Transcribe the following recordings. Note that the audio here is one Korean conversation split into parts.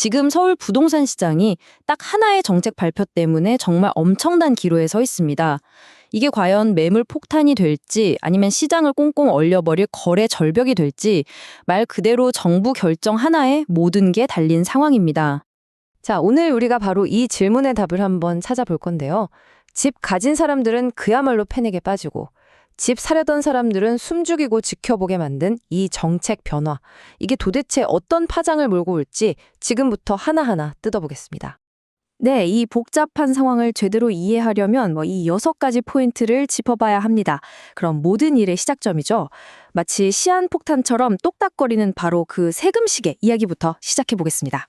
지금 서울 부동산 시장이 딱 하나의 정책 발표 때문에 정말 엄청난 기로에 서 있습니다. 이게 과연 매물 폭탄이 될지 아니면 시장을 꽁꽁 얼려버릴 거래 절벽이 될지 말 그대로 정부 결정 하나에 모든 게 달린 상황입니다. 자, 오늘 우리가 바로 이 질문의 답을 한번 찾아볼 건데요. 집 가진 사람들은 그야말로 패닉에 빠지고 집 사려던 사람들은 숨죽이고 지켜보게 만든 이 정책 변화. 이게 도대체 어떤 파장을 몰고 올지 지금부터 하나하나 뜯어보겠습니다. 네, 이 복잡한 상황을 제대로 이해하려면 이 6가지 포인트를 짚어봐야 합니다. 그럼 모든 일의 시작점이죠. 마치 시한폭탄처럼 똑딱거리는 바로 그 세금 시계 이야기부터 시작해 보겠습니다.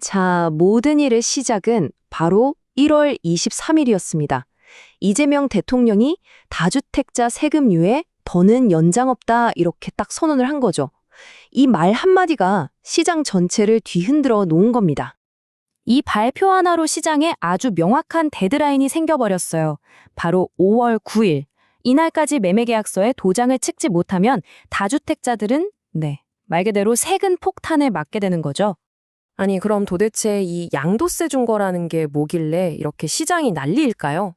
자, 모든 일의 시작은 바로 1월 23일이었습니다. 이재명 대통령이 다주택자 세금 유예 더는 연장 없다 이렇게 딱 선언을 한 거죠. 이 말 한마디가 시장 전체를 뒤흔들어 놓은 겁니다. 이 발표 하나로 시장에 아주 명확한 데드라인이 생겨버렸어요. 바로 5월 9일. 이날까지 매매계약서에 도장을 찍지 못하면 다주택자들은 말 그대로 세금 폭탄을 맞게 되는 거죠. 아니, 그럼 도대체 이 양도세 준 거라는 게 뭐길래 이렇게 시장이 난리일까요?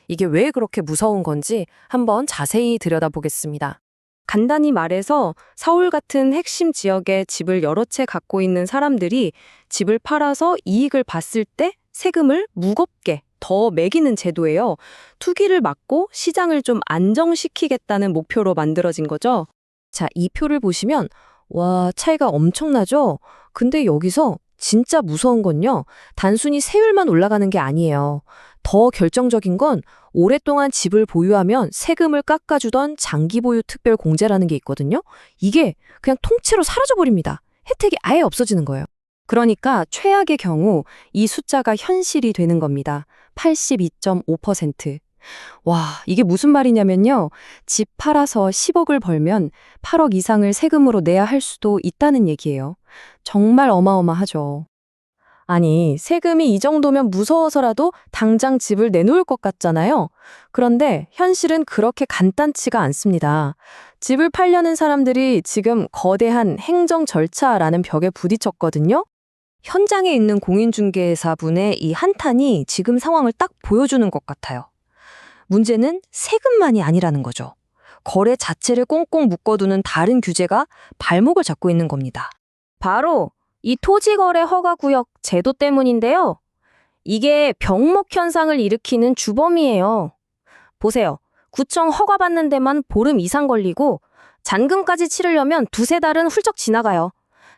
이게 왜 그렇게 무서운 건지 한번 자세히 들여다보겠습니다. 간단히 말해서 서울 같은 핵심 지역에 집을 여러 채 갖고 있는 사람들이 집을 팔아서 이익을 봤을 때 세금을 무겁게 더 매기는 제도예요. 투기를 막고 시장을 좀 안정시키겠다는 목표로 만들어진 거죠. 자, 이 표를 보시면 와, 차이가 엄청나죠? 근데 여기서 진짜 무서운 건요. 단순히 세율만 올라가는 게 아니에요. 더 결정적인 건 오랫동안 집을 보유하면 세금을 깎아주던 장기 보유 특별 공제라는 게 있거든요. 이게 그냥 통째로 사라져버립니다. 혜택이 아예 없어지는 거예요. 그러니까 최악의 경우 이 숫자가 현실이 되는 겁니다. 82.5%. 와, 이게 무슨 말이냐면요. 집 팔아서 10억을 벌면 8억 이상을 세금으로 내야 할 수도 있다는 얘기예요. 정말 어마어마하죠. 아니, 세금이 이 정도면 무서워서라도 당장 집을 내놓을 것 같잖아요. 그런데 현실은 그렇게 간단치가 않습니다. 집을 팔려는 사람들이 지금 거대한 행정 절차라는 벽에 부딪혔거든요. 현장에 있는 공인중개사분의 이 한탄이 지금 상황을 딱 보여주는 것 같아요. 문제는 세금만이 아니라는 거죠. 거래 자체를 꽁꽁 묶어두는 다른 규제가 발목을 잡고 있는 겁니다. 바로 이 토지거래 허가구역 제도 때문인데요. 이게 병목 현상을 일으키는 주범이에요. 보세요. 구청 허가받는 데만 보름 이상 걸리고 잔금까지 치르려면 두세 달은 훌쩍 지나가요.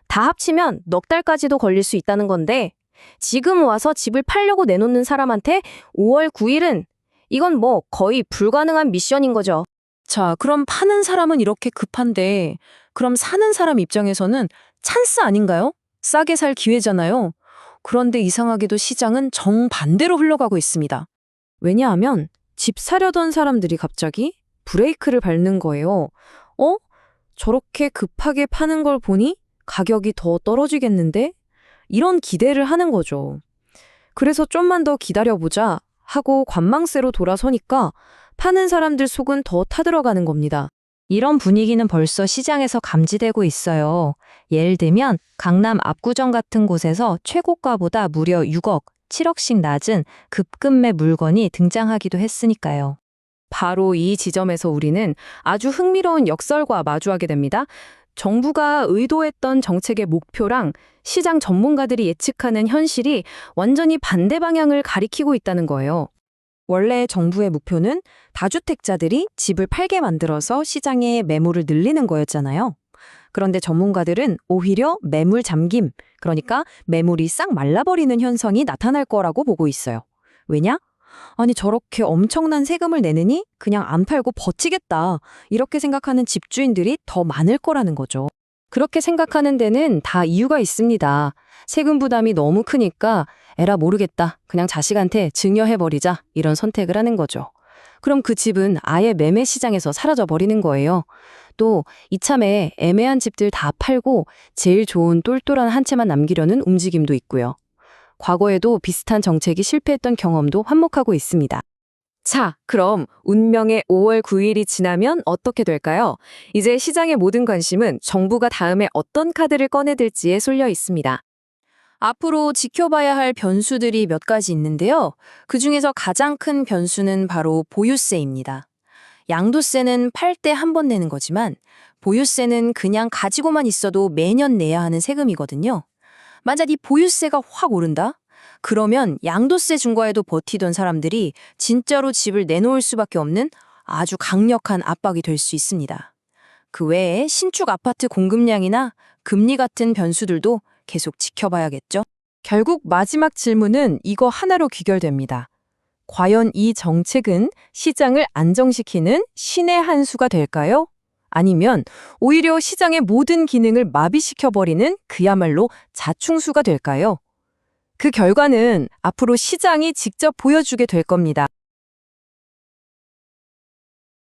다 합치면 넉 달까지도 걸릴 수 있다는 건데 지금 와서 집을 팔려고 내놓는 사람한테 5월 9일은 이건 거의 불가능한 미션인 거죠. 자, 그럼 파는 사람은 이렇게 급한데 그럼 사는 사람 입장에서는 찬스 아닌가요? 싸게 살 기회잖아요. 그런데 이상하게도 시장은 정반대로 흘러가고 있습니다. 왜냐하면 집 사려던 사람들이 갑자기 브레이크를 밟는 거예요. 저렇게 급하게 파는 걸 보니 가격이 더 떨어지겠는데? 이런 기대를 하는 거죠. 그래서 좀만 더 기다려보자 하고 관망세로 돌아서니까 파는 사람들 속은 더 타들어가는 겁니다. 이런 분위기는 벌써 시장에서 감지되고 있어요. 예를 들면 강남 압구정 같은 곳에서 최고가보다 무려 6억, 7억씩 낮은 급급매 물건이 등장하기도 했으니까요. 바로 이 지점에서 우리는 아주 흥미로운 역설과 마주하게 됩니다. 정부가 의도했던 정책의 목표랑 시장 전문가들이 예측하는 현실이 완전히 반대 방향을 가리키고 있다는 거예요. 원래 정부의 목표는 다주택자들이 집을 팔게 만들어서 시장의 매물을 늘리는 거였잖아요. 그런데 전문가들은 오히려 매물 잠김, 그러니까 매물이 싹 말라버리는 현상이 나타날 거라고 보고 있어요. 왜냐? 아니, 저렇게 엄청난 세금을 내느니 그냥 안 팔고 버티겠다. 이렇게 생각하는 집주인들이 더 많을 거라는 거죠. 그렇게 생각하는 데는 다 이유가 있습니다. 세금 부담이 너무 크니까 에라 모르겠다. 그냥 자식한테 증여해버리자. 이런 선택을 하는 거죠. 그럼 그 집은 아예 매매 시장에서 사라져버리는 거예요. 또 이참에 애매한 집들 다 팔고 제일 좋은 똘똘한 한 채만 남기려는 움직임도 있고요. 과거에도 비슷한 정책이 실패했던 경험도 한몫하고 있습니다. 자, 그럼 운명의 5월 9일이 지나면 어떻게 될까요? 이제 시장의 모든 관심은 정부가 다음에 어떤 카드를 꺼내들지에 쏠려 있습니다. 앞으로 지켜봐야 할 변수들이 몇 가지 있는데요. 그중에서 가장 큰 변수는 바로 보유세입니다. 양도세는 팔 때 한 번 내는 거지만 보유세는 그냥 가지고만 있어도 매년 내야 하는 세금이거든요. 만약 이 보유세가 확 오른다? 그러면 양도세 중과에도 버티던 사람들이 진짜로 집을 내놓을 수밖에 없는 아주 강력한 압박이 될 수 있습니다. 그 외에 신축 아파트 공급량이나 금리 같은 변수들도 계속 지켜봐야겠죠. 결국 마지막 질문은 이거 하나로 귀결됩니다. 과연 이 정책은 시장을 안정시키는 신의 한 수가 될까요? 아니면 오히려 시장의 모든 기능을 마비시켜버리는 그야말로 자충수가 될까요? 그 결과는 앞으로 시장이 직접 보여주게 될 겁니다.